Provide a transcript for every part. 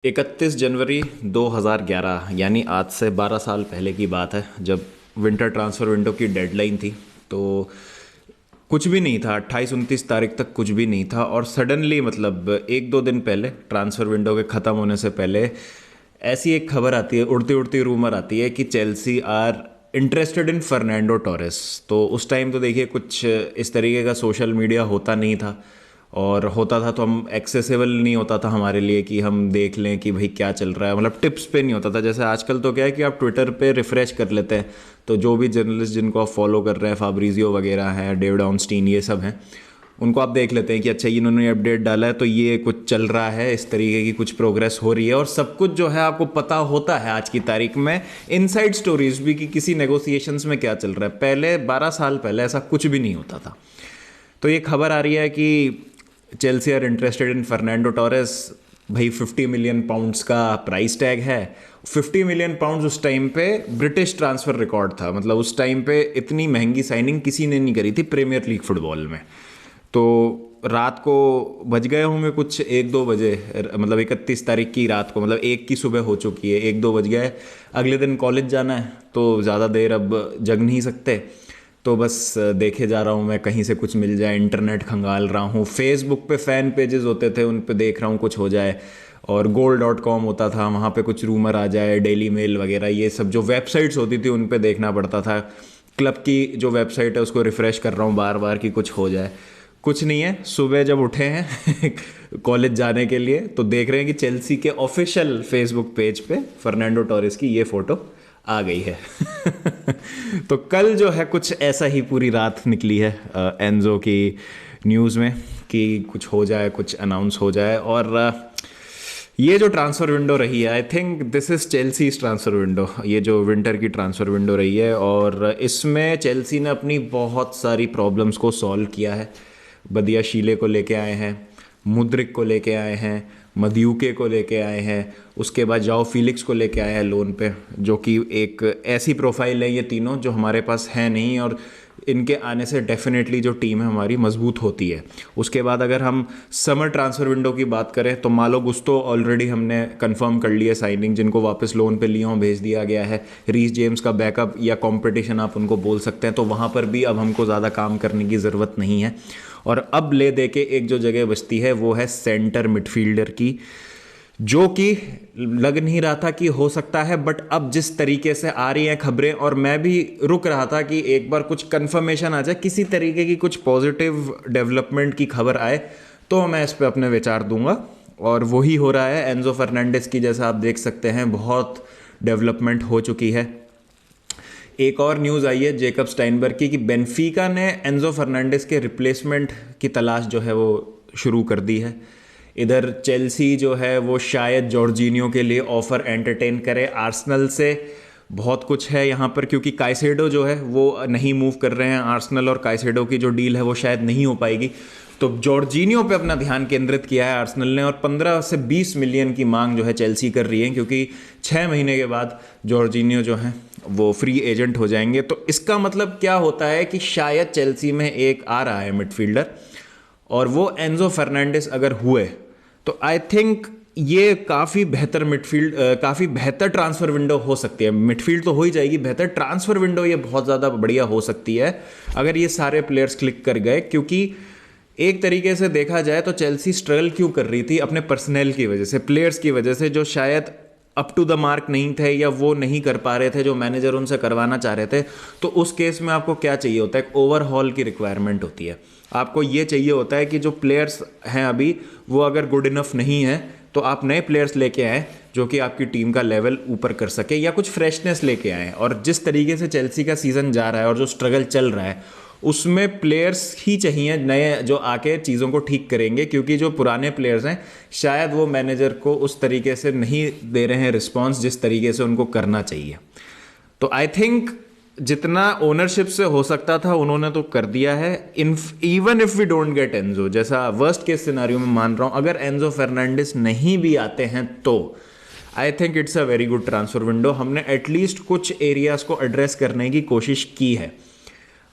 31 जनवरी 2011 यानी आज से 12 साल पहले की बात है, जब विंटर ट्रांसफ़र विंडो की डेडलाइन थी। तो कुछ भी नहीं था, 28-29 तारीख तक कुछ भी नहीं था, और सडनली मतलब एक दो दिन पहले ट्रांसफ़र विंडो के ख़त्म होने से पहले ऐसी एक खबर आती है, उड़ती उड़ती रूमर आती है कि Chelsea are interested in Fernando Torres. तो उस टाइम तो देखिए कुछ इस तरीके का सोशल मीडिया होता नहीं था, और होता था तो हम एक्सेसिबल नहीं होता था हमारे लिए कि हम देख लें कि भाई क्या चल रहा है, मतलब टिप्स पे नहीं होता था। जैसे आजकल तो क्या है कि आप ट्विटर पे रिफ़्रेश कर लेते हैं, तो जो भी जर्नलिस्ट जिनको आप फॉलो कर रहे हैं, फाब्रिजियो वगैरह हैं, डेविड ऑनस्टीन, ये सब हैं, उनको आप देख लेते हैं कि अच्छा इन्होंने अपडेट डाला है तो ये कुछ चल रहा है, इस तरीके की कुछ प्रोग्रेस हो रही है, और सब कुछ जो है आपको पता होता है आज की तारीख में। इनसाइड स्टोरीज भी कि किसी नेगोशिएशंस में क्या चल रहा है। पहले 12 साल पहले ऐसा कुछ भी नहीं होता था। तो ये खबर आ रही है कि Chelsea are interested in Fernando Torres. भाई 50 मिलियन पाउंड्स का प्राइस टैग है। 50 मिलियन पाउंड्स उस टाइम पे ब्रिटिश ट्रांसफ़र रिकॉर्ड था, मतलब उस टाइम पे इतनी महंगी साइनिंग किसी ने नहीं करी थी प्रीमियर लीग फुटबॉल में। तो रात को बज गए होंगे कुछ 1-2 बजे, मतलब 31 तारीख की रात को, मतलब 1 की सुबह हो चुकी है, 1-2 बज गए। अगले दिन कॉलेज जाना है तो ज़्यादा देर अब जग नहीं सकते, तो बस देखे जा रहा हूँ मैं कहीं से कुछ मिल जाए, इंटरनेट खंगाल रहा हूँ। फेसबुक पे फ़ैन पेजेस होते थे, उन पे देख रहा हूँ कुछ हो जाए, और goal.com होता था, वहाँ पे कुछ रूमर आ जाए, डेली मेल वगैरह, ये सब जो वेबसाइट्स होती थी उन पे देखना पड़ता था। क्लब की जो वेबसाइट है उसको रिफ़्रेश कर रहा हूँ बार बार कि कुछ हो जाए। कुछ नहीं है। सुबह जब उठे हैं कॉलेज जाने के लिए, तो देख रहे हैं कि चेल्सी के ऑफिशियल फेसबुक पेज पे फर्नांडो टोरेस की ये फ़ोटो आ गई है। तो कल जो है कुछ ऐसा ही पूरी रात निकली है एंजो की न्यूज़ में कि कुछ हो जाए, कुछ अनाउंस हो जाए। और ये जो ट्रांसफ़र विंडो रही है, I think this is Chelsea's transfer window, ये जो विंटर की ट्रांसफ़र विंडो रही है, और इसमें चेल्सी ने अपनी बहुत सारी प्रॉब्लम्स को सॉल्व किया है। बदिया शीले को लेके आए हैं, मुद्रिक को लेके आए हैं, मद्यूके को लेके आए हैं, उसके बाद जाओ फिलिक्स को लेके आए हैं लोन पे, जो कि एक ऐसी प्रोफाइल है ये तीनों जो हमारे पास है नहीं, और इनके आने से डेफिनेटली जो टीम है हमारी मजबूत होती है। उसके बाद अगर हम समर ट्रांसफ़र विंडो की बात करें तो मालो गुस्तो ऑलरेडी हमने कंफर्म कर लिया साइनिंग, जिनको वापस लोन पे लियों भेज दिया गया है। रीस जेम्स का बैकअप या कंपटीशन आप उनको बोल सकते हैं, तो वहाँ पर भी अब हमको ज़्यादा काम करने की ज़रूरत नहीं है। और अब ले दे के एक जो जगह बचती है वो है सेंटर मिडफील्डर की, जो कि लग नहीं रहा था कि हो सकता है, बट अब जिस तरीके से आ रही हैं खबरें, और मैं भी रुक रहा था कि एक बार कुछ कंफर्मेशन आ जाए, किसी तरीके की कुछ पॉजिटिव डेवलपमेंट की खबर आए, तो मैं इस पर अपने विचार दूंगा। और वही हो रहा है एंजो फर्नांडिस की, जैसा आप देख सकते हैं बहुत डेवलपमेंट हो चुकी है। एक और न्यूज़ आई है जेकब स्टाइनबर्ग की कि बेनफीका ने एंजो फर्नांडिस के रिप्लेसमेंट की तलाश जो है वो शुरू कर दी है। इधर चेल्सी जो है वो शायद जॉर्जिनियो के लिए ऑफ़र एंटरटेन करे। आर्सेनल से बहुत कुछ है यहाँ पर, क्योंकि काइसेडो जो है वो नहीं मूव कर रहे हैं। आर्सेनल और काइसेडो की जो डील है वो शायद नहीं हो पाएगी, तो जॉर्जिनियो पे अपना ध्यान केंद्रित किया है आर्सेनल ने, और 15 से 20 मिलियन की मांग जो है चेल्सी कर रही है, क्योंकि 6 महीने के बाद जॉर्जिनियो जो है वो फ्री एजेंट हो जाएंगे। तो इसका मतलब क्या होता है कि शायद चेल्सी में एक आ रहा है मिडफील्डर, और वो एंजो फर्नांडिस अगर हुए तो आई थिंक ये काफ़ी बेहतर मिडफील्ड, काफ़ी बेहतर ट्रांसफ़र विंडो हो सकती है। मिडफील्ड तो हो ही जाएगी, बेहतर ट्रांसफ़र विंडो ये बहुत ज़्यादा बढ़िया हो सकती है अगर ये सारे प्लेयर्स क्लिक कर गए। क्योंकि एक तरीके से देखा जाए तो चेल्सी स्ट्रगल क्यों कर रही थी, अपने पर्सनल की वजह से, प्लेयर्स की वजह से, जो शायद अप टू द मार्क नहीं थे या वो नहीं कर पा रहे थे जो मैनेजर उनसे करवाना चाह रहे थे। तो उस केस में आपको क्या चाहिए होता है, एक ओवरहॉल की रिक्वायरमेंट होती है। आपको ये चाहिए होता है कि जो प्लेयर्स हैं अभी वो अगर गुड इनफ नहीं है, तो आप नए प्लेयर्स लेके आएँ जो कि आपकी टीम का लेवल ऊपर कर सके, या कुछ फ्रेशनेस लेके आएँ। और जिस तरीके से चेल्सी का सीज़न जा रहा है और जो स्ट्रगल चल रहा है, उसमें प्लेयर्स ही चाहिए नए जो आके चीज़ों को ठीक करेंगे, क्योंकि जो पुराने प्लेयर्स हैं शायद वो मैनेजर को उस तरीके से नहीं दे रहे हैं रिस्पांस जिस तरीके से उनको करना चाहिए। तो आई थिंक जितना ओनरशिप से हो सकता था उन्होंने तो कर दिया है। Even if we don't get Enzo, जैसा वर्स्ट केस सिनारियो में मान रहा हूँ, अगर एंजो फर्नांडिस नहीं भी आते हैं तो I think it's a very good transfer window. हमने एटलीस्ट कुछ एरियाज को एड्रेस करने की कोशिश की है।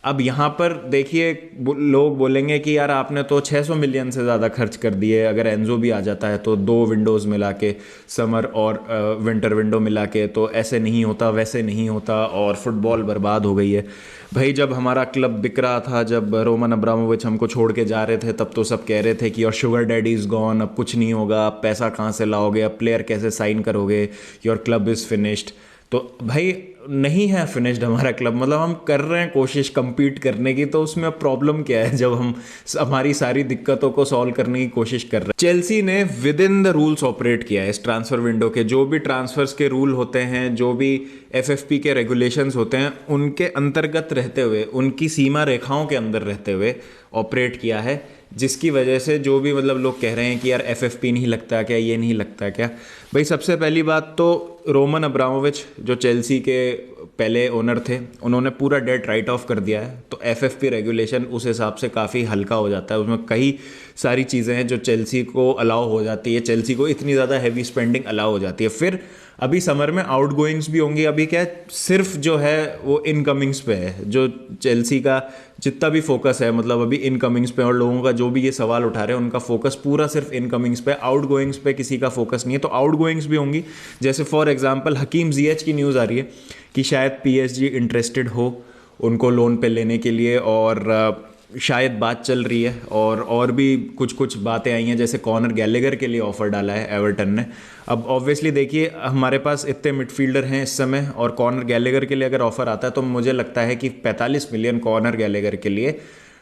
अब यहाँ पर देखिए लोग बोलेंगे कि यार आपने तो 600 मिलियन से ज़्यादा खर्च कर दिए, अगर एंजो भी आ जाता है तो दो विंडोज़ मिला के, समर और विंटर विंडो मिला के, तो ऐसे नहीं होता वैसे नहीं होता और फुटबॉल बर्बाद हो गई है। भाई जब हमारा क्लब बिक रहा था, जब रोमन अब्रामोविच हमको छोड़ के जा रहे थे, तब तो सब कह रहे थे कि your sugar daddy is gone, अब कुछ नहीं होगा, अब पैसा कहाँ से लाओगे, अब प्लेयर कैसे साइन करोगे, योर क्लब इज़ फिनिश्ड। तो भाई नहीं है फिनिश्ड हमारा क्लब, मतलब हम कर रहे हैं कोशिश compete करने की, तो उसमें प्रॉब्लम क्या है जब हम हमारी सारी दिक्कतों को सॉल्व करने की कोशिश कर रहे हैं। चेल्सी ने with in the rules operate किया है इस ट्रांसफर विंडो के, जो भी ट्रांसफर्स के रूल होते हैं, जो भी एफएफपी के रेगुलेशंस होते हैं, उनके अंतर्गत रहते हुए, उनकी सीमा रेखाओं के अंदर रहते हुए ऑपरेट किया है, जिसकी वजह से जो भी मतलब लोग कह रहे हैं कि यार एफएफपी नहीं लगता क्या, ये नहीं लगता क्या। भाई सबसे पहली बात तो रोमन अब्रामोविच जो चेल्सी के पहले ओनर थे, उन्होंने पूरा डेट राइट ऑफ कर दिया है, तो एफएफपी रेगुलेशन उस हिसाब से काफ़ी हल्का हो जाता है, उसमें कई सारी चीज़ें हैं जो चेल्सी को अलाउ हो जाती है, चेल्सी को इतनी ज़्यादा हैवी स्पेंडिंग अलाउ हो जाती है। फिर अभी समर में आउट गोइंग्स भी होंगी, अभी क्या है सिर्फ जो है वो इनकमिंग्स पे है, जो चेल्सी का जितना भी फोकस है, मतलब अभी इनकमिंग्स पे, और लोगों का जो भी ये सवाल उठा रहे हैं उनका फोकस पूरा सिर्फ इनकमिंग्स पे, आउट गोइंग्स पे किसी का फोकस नहीं है। तो आउट गोइंग्स भी होंगी, जैसे फॉर एग्जांपल हकीम जिएच की न्यूज़ आ रही है कि शायद पीएसजी इंटरेस्टेड हो उनको लोन पे लेने के लिए, और शायद बात चल रही है, और भी कुछ कुछ बातें आई हैं, जैसे कॉनर गैलेगर के लिए ऑफर डाला है एवर्टन ने। अब ऑब्वियसली देखिए हमारे पास इतने मिडफील्डर हैं इस समय, और कॉनर गैलेगर के लिए अगर ऑफर आता है तो मुझे लगता है कि 45 मिलियन कॉनर गैलेगर के लिए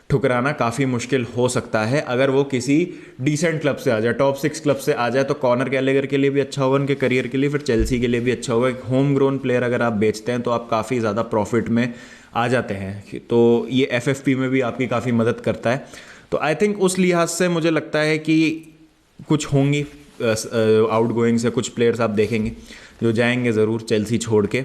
ठुकराना काफ़ी मुश्किल हो सकता है। अगर वो किसी डिसेंट क्लब से आ जाए, टॉप 6 क्लब से आ जाए, तो कॉनर गैलेगर के लिए भी अच्छा होगा उनके करियर के लिए, फिर चेल्सी के लिए भी अच्छा होगा। एक होम ग्रोन प्लेयर अगर आप बेचते हैं तो आप काफ़ी ज़्यादा प्रॉफिट में आ जाते हैं, तो ये एफएफपी में भी आपकी काफ़ी मदद करता है। तो आई थिंक उस लिहाज से मुझे लगता है कि कुछ होंगी आउट गोइंग से, कुछ प्लेयर्स आप देखेंगे जो जाएंगे ज़रूर चेल्सी छोड़ के।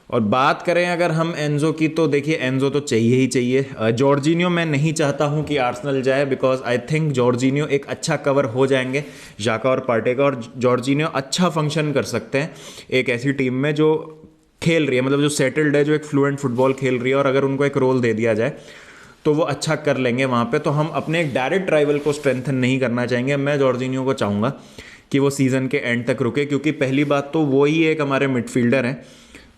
और बात करें अगर हम एंजो की, तो देखिए एंजो तो चाहिए ही चाहिए। जॉर्जिनियो मैं नहीं चाहता हूं कि आर्सेनल जाए, बिकॉज आई थिंक जॉर्जिनियो एक अच्छा कवर हो जाएंगे जाका और पार्टे का, और जॉर्जिनियो अच्छा फंक्शन कर सकते हैं एक ऐसी टीम में जो खेल रही है, मतलब जो सेटल्ड है, जो एक फ्लुएंट फुटबॉल खेल रही है, और अगर उनको एक रोल दे दिया जाए तो वो अच्छा कर लेंगे वहाँ पे। तो हम अपने एक डायरेक्ट राइवल को स्ट्रेंथन नहीं करना चाहेंगे। मैं जॉर्जिनियो को चाहूँगा कि वो सीज़न के एंड तक रुके, क्योंकि पहली बात तो वो ही एक हमारे मिडफील्डर हैं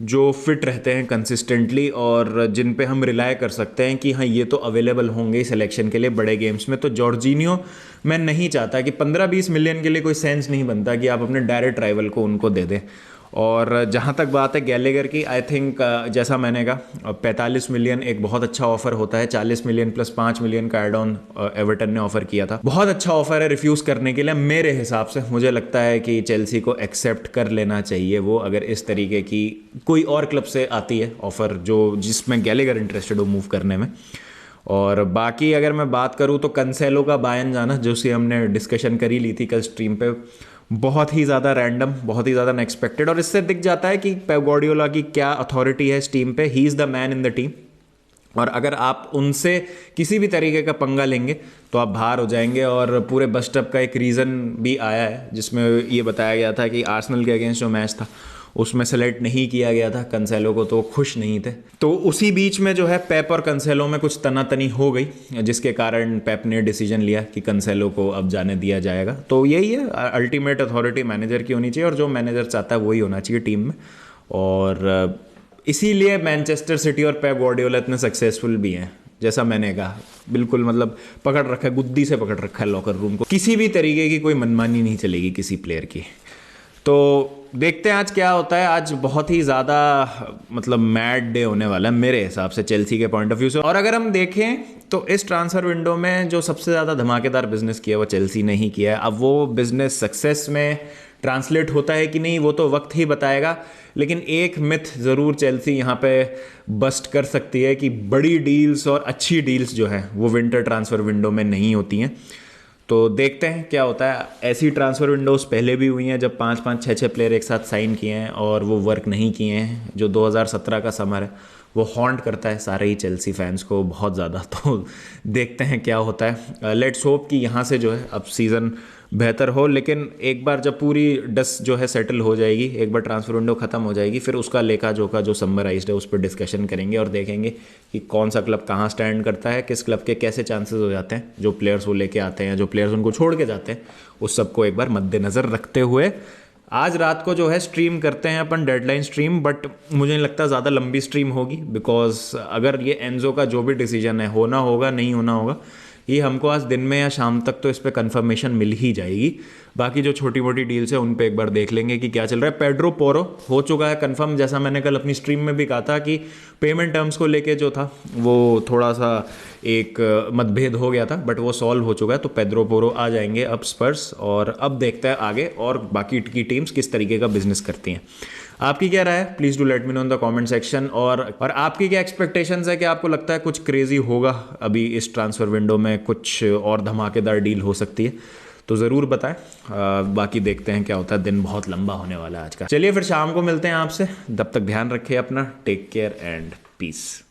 जो फिट रहते हैं कंसिस्टेंटली, और जिन पे हम रिलाय कर सकते हैं कि हाँ ये तो अवेलेबल होंगे सिलेक्शन के लिए बड़े गेम्स में। तो जॉर्जिनियो मैं नहीं चाहता कि 15-20 मिलियन के लिए कोई सेंस नहीं बनता कि आप अपने डायरेक्ट राइवल को उनको दे दें। और जहाँ तक बात है गैलेगर की, आई थिंक जैसा मैंने कहा 45 मिलियन एक बहुत अच्छा ऑफर होता है, 40 मिलियन प्लस 5 मिलियन का एड ऑन एवर्टन ने ऑफर किया था, बहुत अच्छा ऑफर है रिफ्यूज़ करने के लिए मेरे हिसाब से। मुझे लगता है कि चेल्सी को एक्सेप्ट कर लेना चाहिए वो, अगर इस तरीके की कोई और क्लब से आती है ऑफर जो जिसमें गैलेगर इंटरेस्टेड हो मूव करने में। और बाकी अगर मैं बात करूँ तो कंसेलो का बायन जाना, जो सी हमने डिस्कशन करी ली थी कल स्ट्रीम पे, बहुत ही ज़्यादा रैंडम, बहुत ही ज़्यादा अनएक्सपेक्टेड, और इससे दिख जाता है कि पेप गार्डियोला की क्या अथॉरिटी है इस टीम पे। He is the man in the team, और अगर आप उनसे किसी भी तरीके का पंगा लेंगे तो आप बाहर हो जाएंगे। और पूरे बस्टअप का एक रीज़न भी आया है जिसमें ये बताया गया था कि आर्सेनल के अगेंस्ट जो मैच था उसमें सेलेक्ट नहीं किया गया था कंसेलो को, तो खुश नहीं थे। तो उसी बीच में जो है पेप और कंसेलो में कुछ तनातनी हो गई, जिसके कारण पेप ने डिसीजन लिया कि कंसेलो को अब जाने दिया जाएगा। तो यही है, अल्टीमेट अथॉरिटी मैनेजर की होनी चाहिए, और जो मैनेजर चाहता है वही होना चाहिए टीम में। और इसीलिए मैनचेस्टर सिटी और पेप गार्डियोला इतने सक्सेसफुल भी हैं, जैसा मैंने कहा, बिल्कुल मतलब पकड़ रखा है, गुद्दी से पकड़ रखा है लॉकर रूम को, किसी भी तरीके की कोई मनमानी नहीं चलेगी किसी प्लेयर की। तो देखते हैं आज क्या होता है। आज बहुत ही ज़्यादा मतलब मैड डे होने वाला है मेरे हिसाब से चेल्सी के पॉइंट ऑफ व्यू से। और अगर हम देखें तो इस ट्रांसफ़र विंडो में जो सबसे ज़्यादा धमाकेदार बिजनेस किया वो चेल्सी ने ही किया है। अब वो बिजनेस सक्सेस में ट्रांसलेट होता है कि नहीं वो तो वक्त ही बताएगा, लेकिन एक मिथ ज़रूर चेल्सी यहाँ पे बस्ट कर सकती है कि बड़ी डील्स और अच्छी डील्स जो हैं वो विंटर ट्रांसफ़र विंडो में नहीं होती हैं। तो देखते हैं क्या होता है। ऐसी ट्रांसफ़र विंडोज़ पहले भी हुई हैं जब 5-5, 6-6 प्लेयर एक साथ साइन किए हैं और वो वर्क नहीं किए हैं। जो 2017 का समर है वो हॉन्ट करता है सारे ही चेल्सी फैंस को बहुत ज़्यादा। तो देखते हैं क्या होता है। लेट्स होप कि यहाँ से जो है अब सीज़न बेहतर हो। लेकिन एक बार जब पूरी डस्ट जो है सेटल हो जाएगी, एक बार ट्रांसफर विंडो ख़त्म हो जाएगी, फिर उसका लेखा जोखा जो समराइज्ड है उस पर डिस्कशन करेंगे और देखेंगे कि कौन सा क्लब कहाँ स्टैंड करता है, किस क्लब के कैसे चांसेस हो जाते हैं, जो प्लेयर्स वो लेके आते हैं, जो प्लेयर्स उनको छोड़ के जाते हैं, उस सबको एक बार मद्देनज़र रखते हुए आज रात को जो है स्ट्रीम करते हैं अपन, डेडलाइन स्ट्रीम। बट मुझे नहीं लगता ज़्यादा लंबी स्ट्रीम होगी, बिकॉज अगर ये एनजो का जो भी डिसीजन है, होना होगा नहीं होना होगा, ये हमको आज दिन में या शाम तक तो इस पर कंफर्मेशन मिल ही जाएगी। बाकी जो छोटी मोटी डील्स है उन पे एक बार देख लेंगे कि क्या चल रहा है। पेड्रो पोरो हो चुका है कंफर्म, जैसा मैंने कल अपनी स्ट्रीम में भी कहा था कि पेमेंट टर्म्स को लेके जो था वो थोड़ा सा एक मतभेद हो गया था, बट वो सॉल्व हो चुका है। तो पेड्रो पोरो आ जाएंगे अब स्पर्स, और अब देखते हैं आगे और बाकी की टीम्स किस तरीके का बिजनेस करती हैं। आपकी क्या राय है, please do let me know in the comment section. और आपकी क्या एक्सपेक्टेशंस है, कि आपको लगता है कुछ क्रेजी होगा अभी इस ट्रांसफर विंडो में, कुछ और धमाकेदार डील हो सकती है, तो ज़रूर बताएं। बाकी देखते हैं क्या होता है, दिन बहुत लंबा होने वाला है आज का। चलिए फिर शाम को मिलते हैं आपसे, तब तक ध्यान रखिए अपना, टेक केयर एंड पीस।